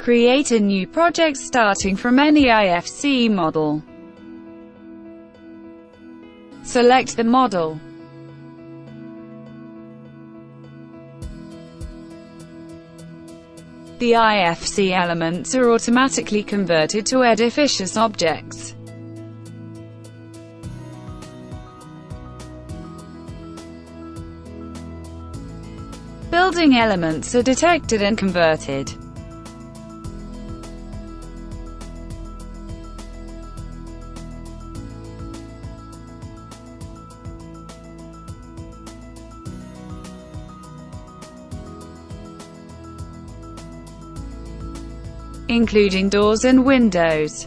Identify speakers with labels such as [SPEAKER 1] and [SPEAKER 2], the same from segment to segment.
[SPEAKER 1] Create a new project starting from any IFC model. Select the model. The IFC elements are automatically converted to Edificius objects. Building elements are detected and converted. Including doors and windows.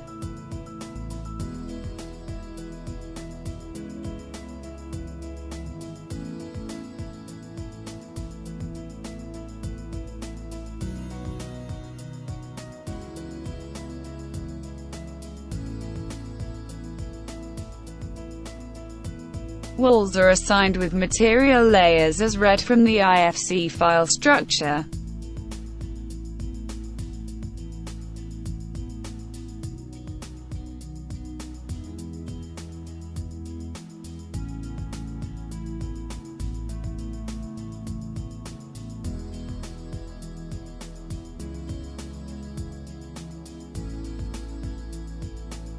[SPEAKER 1] Walls are assigned with material layers as read from the IFC file structure.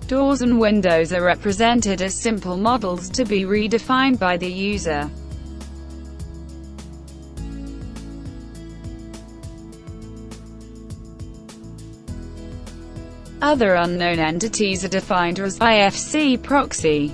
[SPEAKER 1] Doors and windows are represented as simple models to be redefined by the user. Other unknown entities are defined as IFC proxy.